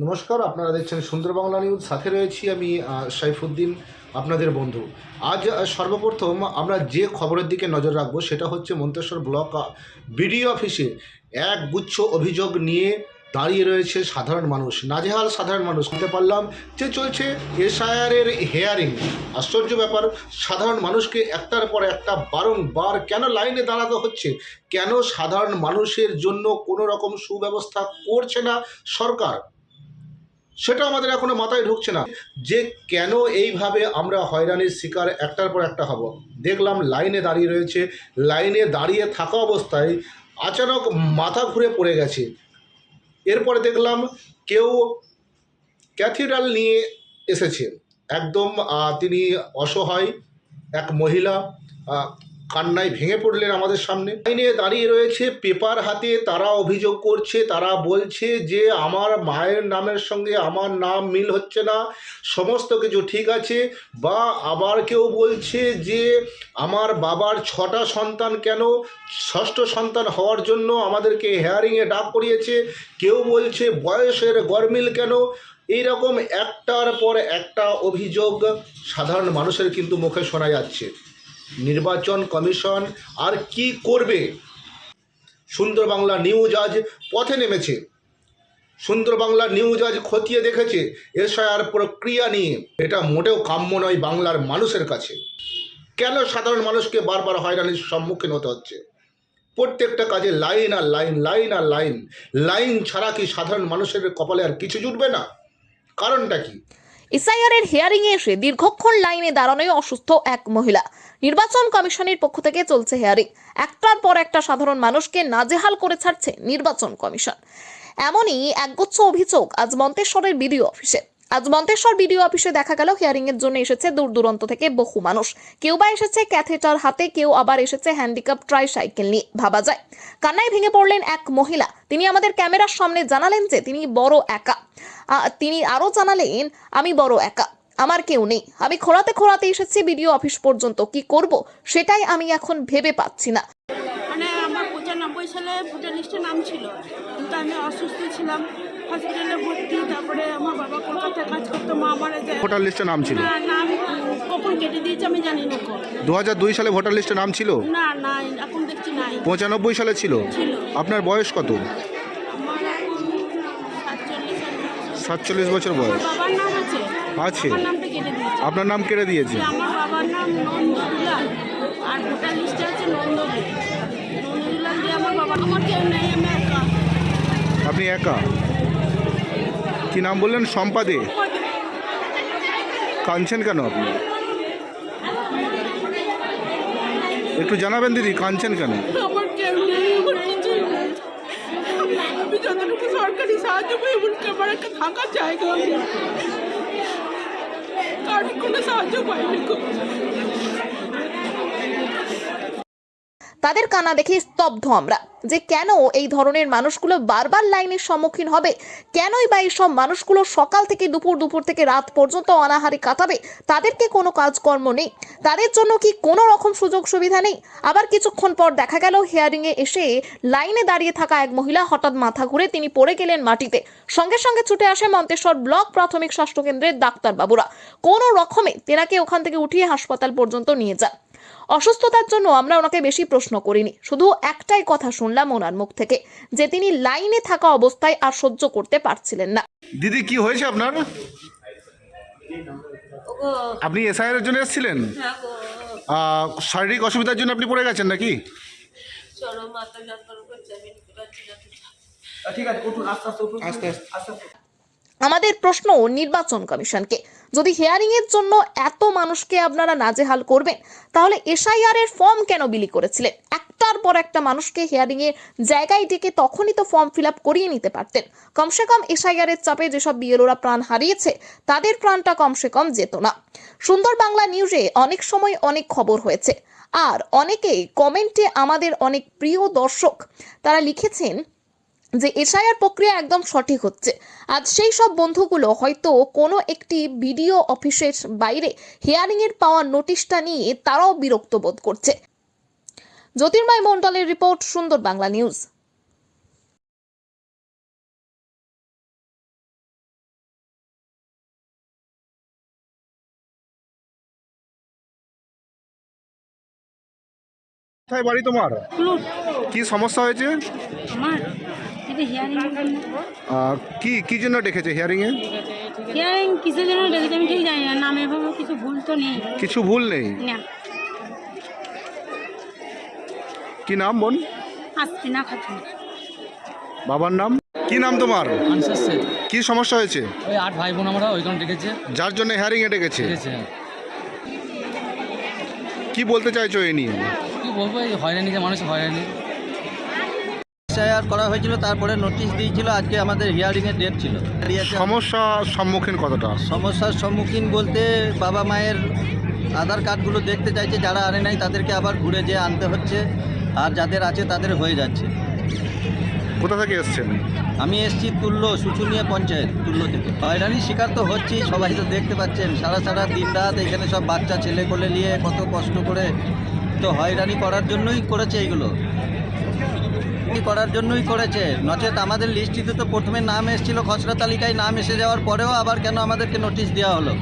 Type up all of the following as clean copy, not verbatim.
নমস্কার, আপনারা দেখছেন সুন্দর বাংলা নিউজ। সাথে রয়েছি আমি সাইফুদ্দিন, আপনাদের বন্ধু। আজ সর্বপ্রথম আমরা যে খবরের দিকে নজর রাখবো সেটা হচ্ছে মন্তেশ্বর ব্লক বিডিও অফিসে এক গুচ্ছ অভিযোগ নিয়ে দাঁড়িয়ে রয়েছে সাধারণ মানুষ, নাজেহাল সাধারণ মানুষ। শুনতে পারলাম যে চলছে এসআইআরের হেয়ারিং। আশ্চর্য ব্যাপার, সাধারণ মানুষকে একটার পর একটা বারংবার কেন লাইনে দাঁড়াতে হচ্ছে? কেন সাধারণ মানুষের জন্য কোনো রকম সুব্যবস্থা করছে না সরকার? সেটা আমাদের এখনো মাথায় ঢুকছে না যে কেন এইভাবে আমরা হয়রানির শিকার একটার পর একটা হব। দেখলাম লাইনে দাঁড়িয়ে রয়েছে, লাইনে দাঁড়িয়ে থাকা অবস্থায় আচানক মাথা ঘুরে পড়ে গেছে। এরপরে দেখলাম কেউ ক্যাথিড্রাল নিয়ে এসেছে, একদম তিনি অসহায় এক মহিলা কান্নায় ভেঙে পড়লেন আমাদের সামনে। লাইনে দাঁড়িয়ে রয়েছে, পেপার হাতে তারা অভিযোগ করছে, তারা বলছে যে আমার মায়ের নামের সঙ্গে আমার নাম মিল হচ্ছে না, সমস্ত কিছু ঠিক আছে। বা আবার কেউ বলছে যে আমার বাবার 6টা সন্তান, কেন 6ষ্ঠ সন্তান হওয়ার জন্য আমাদেরকে হেয়ারিংয়ে ডাক করিয়েছে। কেউ বলছে বয়সের গরমিল কেন। এইরকম একটার পর একটা অভিযোগ সাধারণ মানুষের কিন্তু মুখে শোনা যাচ্ছে। নির্বাচন কমিশন আর কি করবে? সুন্দর বাংলা নিউজ আজ পথে নেমেছে। সুন্দর বাংলা নিউজ আজ খতিয়ে দেখেছে এসআইআর প্রক্রিয়া নিয়ে। এটা মোটেও কাম্য নয় বাংলার মানুষের কাছে। কেন সাধারণ মানুষকে বারবার হয়রানির সম্মুখীন হতে হচ্ছে? প্রত্যেকটা কাজে লাইন আর লাইন, লাইন আর লাইন। লাইন ছাড়া কি সাধারণ মানুষের কপালে আর কিছু জুটবে না? কারণটা কি? এসআইআর এর হিয়ারিং এ এসে দীর্ঘক্ষণ লাইনে দাঁড়ানোয় অসুস্থ এক মহিলা। নির্বাচন কমিশনের পক্ষ থেকে চলছে হিয়ারিং। একটার পর একটা সাধারণ মানুষকে নাজেহাল করে ছাড়ছে নির্বাচন কমিশন। এমনই একগুচ্ছ অভিযোগ আজ মন্তেশ্বরের বিডিও অফিসে। আজ মন্তেশ্বর বিডিও অফিসে দেখা গেল হিয়ারিং এর জন্য এসেছে দূর দূরান্ত থেকে বহু মানুষ। কেউ বা এসেছে ক্যাথেটার হাতে, কেউ আবার এসেছে হ্যান্ডিক্যাপ ট্রাইসাইকেল নিয়ে। ভাবা যায়, কান্নায় ভেঙে পড়লেন এক মহিলা। তিনি আমাদের ক্যামেরার সামনে জানালেন যে তিনি বড় একা। তিনি আরো জানালেন, আমি বড় একা, আমার কেউ নেই। আমি খোঁড়াতে খোঁড়াতে এসেছি বিডিও অফিস পর্যন্ত, কি করব সেটাই আমি এখন ভেবে পাচ্ছি না। মানে আমার 95 সালে ভোটার লিস্টে নাম ছিল, কিন্তু আমি অসুস্থ ছিলাম, হসপিটালে ভর্তি। তারপরে আমার বাবা কলকাতায় কাজ করতো, মা মারা যায়। ভোটার লিস্টে নাম ছিল? না, নাম কখন কেটে দিয়েছে আমি জানি না। 2002 সালে ভোটার লিস্টে নাম ছিল? না, নাই, এখন দেখছি নাই। 95 সালে ছিল? ছিল। আপনার বয়স কত? আমার এখন 47 বছর আমার বয়স বাবার নাম আছে, আছে? আমার নামটা কেটে দিয়েছে। আপনার নাম কেটে দিয়েছে? আমার বাবার নাম নন্দদুলাল, আর ভোটার লিস্টে আছে নন্দদুলাল। নন্দদুলাল দিয়ে আমার বাবা। আমার কেউ নেই, আমি একা। আপনি একা? কি নাম বললেন? সম্পাদে? কাঁদছেন কেন আপনি? একটু জানাবেন দিদি, কাঁদছেন কেন? আমার কেউ নেই, আমার কিছুই নেই। আমি যতটুকু সরকারি সাহায্য পাই, এমনকি আমার একটা থাকার জায়গা নেই। কারোর কোনো সাহায্য পাইনি। তাদের কান্না দেখে স্তব্ধ আমরা, যে কেন এই ধরনের মানুষগুলো বারবার লাইনের সম্মুখীন হবে। কেনই বা এইসব মানুষগুলো সকাল থেকে দুপুর থেকে রাত পর্যন্ত অনাহারে কাটাবে? তাদেরকে কোনো কাজকর্ম নেই? তাদের জন্য কি কোনো রকম সুযোগ সুবিধা নেই? আবার কিছুক্ষণ পর দেখা গেল হিয়ারিং এ এসে লাইনে দাঁড়িয়ে থাকা এক মহিলা হঠাৎ মাথা ঘুরে তিনি পড়ে গেলেন মাটিতে। সঙ্গে সঙ্গে ছুটে আসে মন্তেশ্বর ব্লক প্রাথমিক স্বাস্থ্য কেন্দ্রের ডাক্তারবাবুরা। কোনো রকমে তেনাকে ওখান থেকে উঠিয়ে হাসপাতাল পর্যন্ত নিয়ে যান। অসুস্থতার জন্য আমরা ওনাকে বেশি প্রশ্ন করিনি, শুধু একটাই কথা শুনলাম ওনার মুখ থেকে, যে তিনি লাইনে থাকা অবস্থায় আর সহ্য করতে পারছিলেন না। দিদি, কি হয়েছে আপনার? আপনি এসআইআর এর জন্য এসেছিলেন? শারীরিক অসুবিধার জন্য আপনি পড়ে গেছেন নাকি? ঠিক আছে, উঠুন, আস্তে আস্তে উঠুন, আস্তে আস্তে। আস্তে আস্তে। আমাদের প্রশ্ন নির্বাচন কমিশনকে, যদি হিয়ারিং এর জন্য এত মানুষকে আপনারা নাজেহাল করবেন, তাহলে এসআইআর এর ফর্ম কেন বিলি করেছিলেন? একটার পর একটা মানুষকে হিয়ারিং এর জায়গায় ডেকে তখনই তো ফর্ম ফিল আপ করিয়ে নিতে পারতেন। কমসে কম এসআইআর এর চাপে যেসব বিএলওরা প্রাণ হারিয়েছে তাদের প্রাণটা কমসে কম যেত না। সুন্দর বাংলা নিউজে অনেক সময় অনেক খবর হয়েছে, আর অনেকেই কমেন্টে আমাদের অনেক প্রিয় দর্শক তারা লিখেছেন যে এসআইআর প্রক্রিয়া একদম সঠিক হচ্ছে। আজ সেই সব বন্ধুগুলো হয়তো কোনো একটি বিডিও অফিসের বাইরে হিয়ারিং এর পাওয়া নোটিশটা নিয়ে তারাও বিরক্ত বোধ করছে। জ্যোতির্ময় মণ্ডলের রিপোর্ট, সুন্দর বাংলা নিউজ। কোথায় বাড়ি তোমার? ক্লুট কি সমস্যা হয়েছে? আমার এটা হিয়ারিং কি জন্য ডেকেছে হিয়ারিংয়ে? হিয়ারিং কিসের জন্য ডেকেছে আমি ঠিক জানি না, নামে ভাবে কিছু ভুল তো নেই কিছু ভুল নেই? না। কি নাম বোন? আসছি না খাচ্ছি। বাবার নাম কি? নাম তোমার? আনসার শেখ। কি সমস্যা হয়েছে? ওই 8 ভাই বোন আমরা ওইখানে ডেকেছে যার জন্য হিয়ারিংয়ে ডেকেছে? ডেকেছে। কি বলতে চাইছো এই নিয়ে? কি বলবো, এই হয়রানি যে মানুষ হয়রানি। এফআইআর করা হয়েছিল, তারপরে নোটিশ দিয়েছিল, আজকে আমাদের হিয়ারিংয়ের ডেট ছিল। সমস্যার সম্মুখীন কতটা? সমস্যার সম্মুখীন বলতে বাবা মায়ের আধার কার্ডগুলো দেখতে চাইছে, যারা আনে নাই তাদেরকে আবার ঘুরে যেয়ে আনতে হচ্ছে, আর যাদের আছে তাদের হয়ে যাচ্ছে। কোথা থেকে এসছেন? আমি এসছি তুল্য শুশুনিয়া পঞ্চায়েত, তুল্য থেকে। হয়রানির শিকার তো হচ্ছেই, সবাই তো দেখতে পাচ্ছেন, সারা দিন রাত এখানে সব বাচ্চা ছেলে কোলে নিয়ে কত কষ্ট করে, তো হয়রানি করার জন্যই করেছে এইগুলো, করার জন্যই করেছে। নচেত আমাদের লিস্টিতে তো প্রথমে নাম এসেছিল, খসড়া তালিকায় নাম এসে যাওয়ার পরেও আবার কেন আমাদেরকে নোটিশ দেওয়া হলো?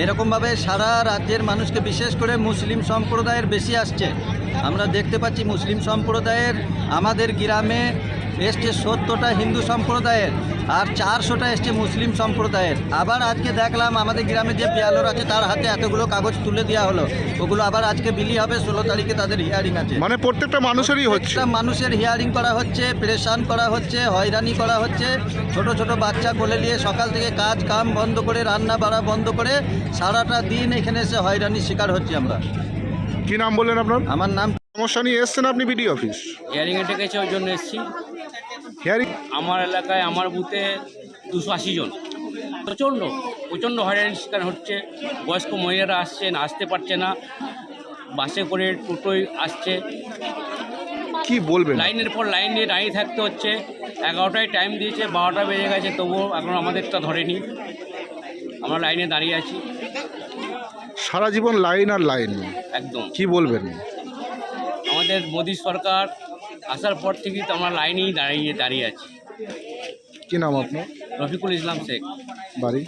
এরকমভাবে সারা রাজ্যের মানুষকে, বিশেষ করে মুসলিম সম্প্রদায়ের বেশি আসছে। আমরা দেখতে পাচ্ছি মুসলিম সম্প্রদায়ের আমাদের গ্রামে এসছে 70টা হিন্দু সম্প্রদায়ের, আর 400টা এসছে মুসলিম সম্প্রদায়ের। আবার আজকে দেখলাম আমাদের গ্রামে যে বিয়ালোর আছে তার হাতে এতগুলো কাগজ তুলে দেওয়া হলো, ওগুলো আবার আজকে বিলি হবে, 16 তারিখে তাদের হিয়ারিং আছে। মানে প্রত্যেকটা মানুষেরই হচ্ছে? প্রত্যেকটা মানুষের হিয়ারিং করা হচ্ছে, প্রেশান করা হচ্ছে, হয়রানি করা হচ্ছে। ছোট ছোট বাচ্চা কোলে নিয়ে সকাল থেকে কাজ কাম বন্ধ করে, রান্না বাড়া বন্ধ করে সারাটা দিন এখানে এসে হয়রানির শিকার হচ্ছি আমরা। কি নাম বললেন আপনার? আমার নাম। সমস্যা নিয়ে এসছেন আপনি বিডিও অফিস? হিয়ারিংয়ে ডেকেছে, ওই জন্য এসেছি। হিয়ারিং আমার এলাকায়, আমার বুথে 280 জন। প্রচণ্ড হয়রানির শিকার হচ্ছে। বয়স্ক মহিলারা আসছেন, আসতে পারছে না, বাসে করে টোটোয় আসছে, কি বলবেন? লাইনের পর লাইন দিয়ে দাঁড়িয়ে থাকতে হচ্ছে। 11টায় টাইম দিয়েছে, 12টা বেজে গেছে, তবুও এখন আমাদেরটা ধরেনি, আমরা লাইনে দাঁড়িয়ে আছি সারা জীবন লাইন আর লাইন, একদম। কি বলবেন? আমাদের মোদী সরকার আসার পর থেকেই তো আমরা লাইনেই দাঁড়িয়ে আছি। কি নাম আপনার? রফিকুল ইসলাম শেখ। বাড়ি?